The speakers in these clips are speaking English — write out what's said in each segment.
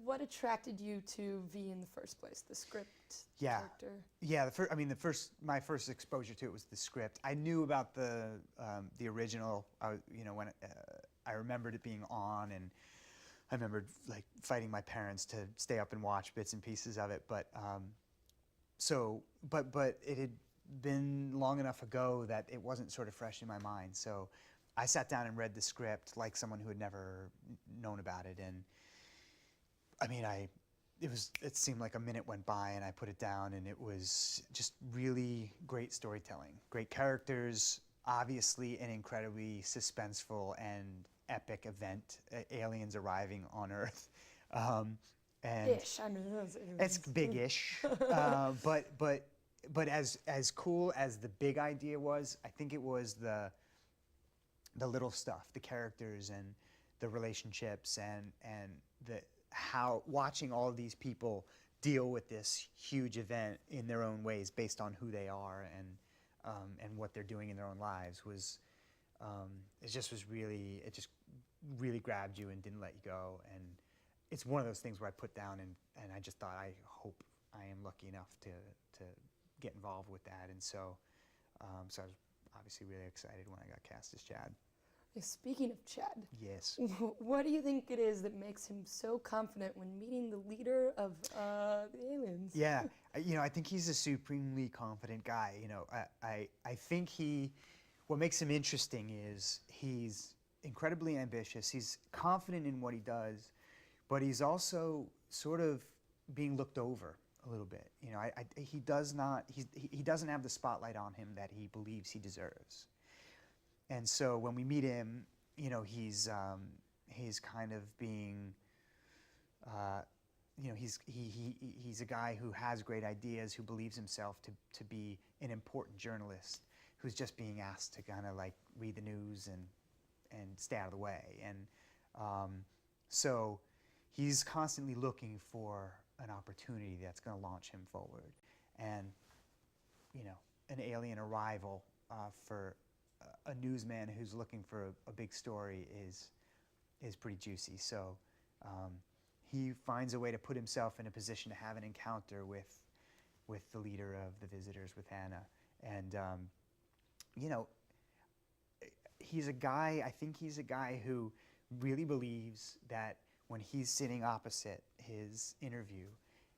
what attracted you to V in the first place? The script, character? Yeah. My first exposure to it was the script. I knew about the original. When I remembered it being on, and I remembered like fighting my parents to stay up and watch bits and pieces of it. But but it had been long enough ago that it wasn't sort of fresh in my mind. So I sat down and read the script like someone who had never known about it, and I mean, it seemed like a minute went by and I put it down, and it was just really great storytelling. Great characters, obviously an incredibly suspenseful and epic event, aliens arriving on Earth. And Ish, I mean, it's big-ish, but as cool as the big idea was, I think it was the little stuff, the characters and the relationships and how watching all of these people deal with this huge event in their own ways based on who they are and what they're doing in their own lives was it just really grabbed you and didn't let you go. And it's one of those things where I put down and I just thought, I hope I am lucky enough to get involved with that. And so I was obviously really excited when I got cast as Chad. Speaking of Chad, yes, what do you think it is that makes him so confident when meeting the leader of the aliens? Yeah, I think he's a supremely confident guy. I think what makes him interesting is he's incredibly ambitious. He's confident in what he does, but he's also sort of being looked over a little bit. He doesn't have the spotlight on him that he believes he deserves. And so when we meet him, he's kind of being, he's a guy who has great ideas, who believes himself to be an important journalist, who's just being asked to kind of like read the news and stay out of the way. And so he's constantly looking for an opportunity that's going to launch him forward. And, an alien arrival for a newsman who's looking for a big story is pretty juicy. So he finds a way to put himself in a position to have an encounter with the leader of the visitors, with Anna. And he's a guy. I think he's a guy who really believes that when he's sitting opposite his interview,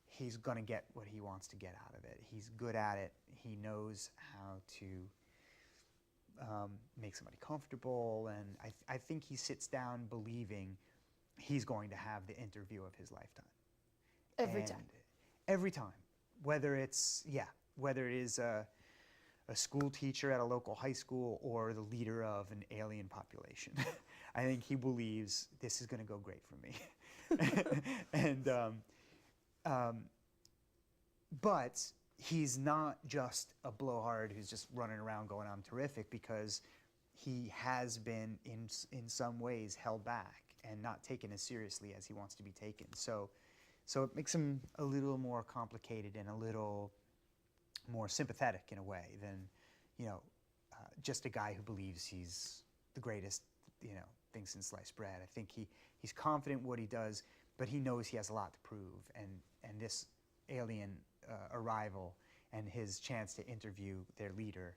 he's going to get what he wants to get out of it. He's good at it. He knows how to make somebody comfortable, and I think he sits down believing he's going to have the interview of his lifetime. Every time. Whether it is a school teacher at a local high school or the leader of an alien population. I think he believes this is going to go great for me. But he's not just a blowhard who's just running around going, I'm terrific, because he has been in some ways held back and not taken as seriously as he wants to be taken. So it makes him a little more complicated and a little more sympathetic in a way than, just a guy who believes he's the greatest, thing since sliced bread. I think he's confident in what he does, but he knows he has a lot to prove. And this alien arrival and his chance to interview their leader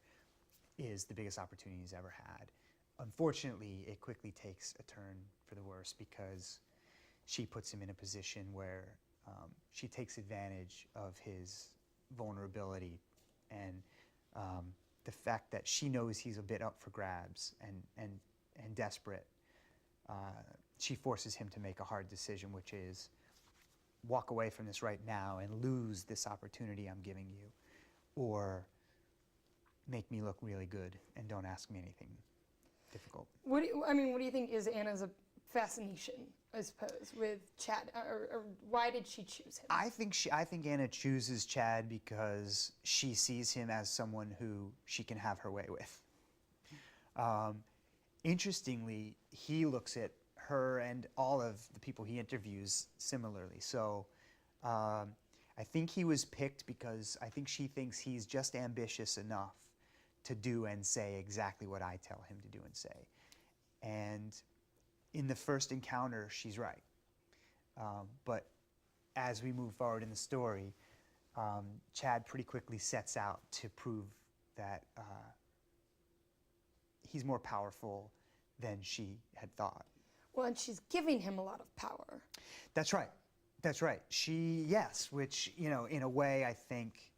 is the biggest opportunity he's ever had. Unfortunately, it quickly takes a turn for the worse because she puts him in a position where she takes advantage of his vulnerability and the fact that she knows he's a bit up for grabs and desperate. She forces him to make a hard decision, which is walk away from this right now and lose this opportunity I'm giving you, or make me look really good and don't ask me anything difficult. What do you think is Anna's fascination, I suppose, with Chad, or why did she choose him? I think Anna chooses Chad because she sees him as someone who she can have her way with. Interestingly, he looks at her and all of the people he interviews similarly. So I think he was picked because I think she thinks he's just ambitious enough to do and say exactly what I tell him to do and say. And in the first encounter, she's right. But as we move forward in the story, Chad pretty quickly sets out to prove that he's more powerful than she had thought. Well, and she's giving him a lot of power. That's right. That's right. Yes, which, you know, in a way I think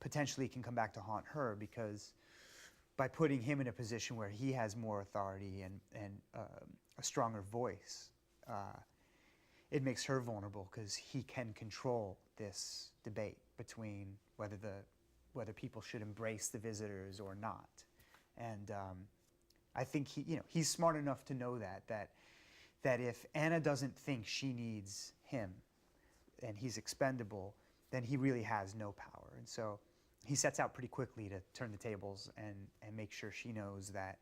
potentially can come back to haunt her, because by putting him in a position where he has more authority and a stronger voice, it makes her vulnerable, because he can control this debate between whether people should embrace the visitors or not. And I think he's smart enough to know that if Anna doesn't think she needs him and he's expendable, then he really has no power. And so he sets out pretty quickly to turn the tables and make sure she knows that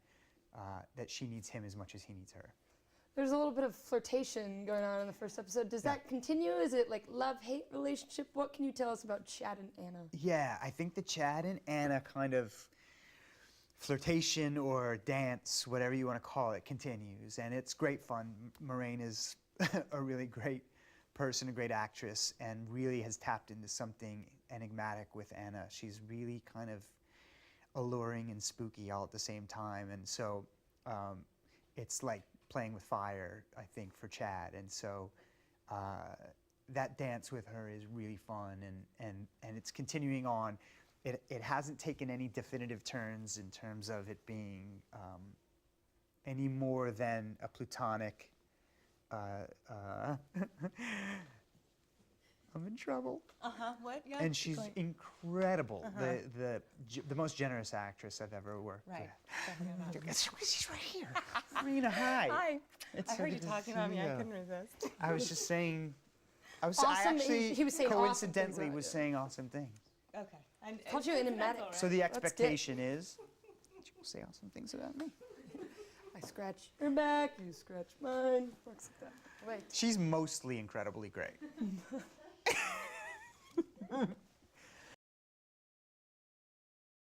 she needs him as much as he needs her. There's a little bit of flirtation going on in the first episode. Does that continue? Is it like love-hate relationship? What can you tell us about Chad and Anna? Yeah, I think the Chad and Anna kind of flirtation or dance, whatever you want to call it, continues. And it's great fun. Moraine is a really great person, a great actress, and really has tapped into something enigmatic with Anna. She's really kind of alluring and spooky all at the same time. And so it's like playing with fire, I think, for Chad. And so that dance with her is really fun, and it's continuing on. It hasn't taken any definitive turns in terms of it being any more than a platonic I'm in trouble. What? Yeah. And she's incredible. The most generous actress I've ever worked with. She's right here. Marina, hi. Hi. It's I so heard good you to talking see about me. I you. couldn't resist. I was just saying. I Awesome. actually He was saying awesome things coincidentally about was you. saying awesome things. Okay. And Called you enigmatic. So the That's good. expectation is that you will say awesome things about me. I scratch your back, you scratch mine. Works like that. Wait. She's mostly incredibly great.